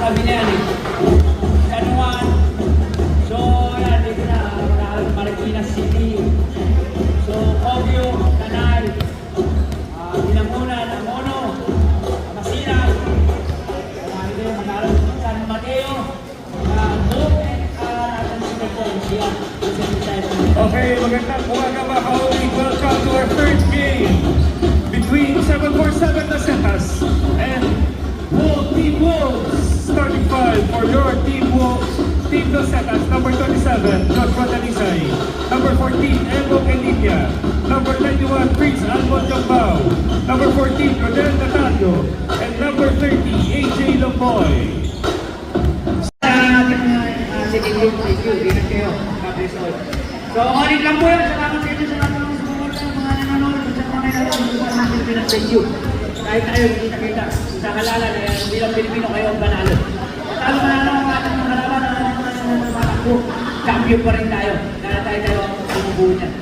kami na yan eh. San Juan. So, yan, dito na. Marikina City. So, Ogyo, Tanay. Binangunan, Amono. Masinas. Marami kayo, Manalo, San Mateo. Hope and Siya. Okay, magandang umaga mga ka-OB. Welcome to our third game between 747 Nasetas and Team Wolves. Starting five for your Team Wolves, Team Nasetas, number 27, Joshua Talisay. Number 14, Evo Elinia. Number 91, Prince Albon Gambao. Number 14, Rodel Natalio. And number 30, AJ Lomboy. So, ulit lang po yun. Salamat sa inyo sa lahat ng sumunod sa mga nanonood. Sa mga nanonood, natin pinag-thank you. Kahit tayo, kita-kita. Sa halala na yan, bilang Pilipino kayo ang panalo. Talo manalo ang ating mga kalaban ng mga matakbo. Champion pa rin tayo. Dahil tayo ang bumubuo niyan.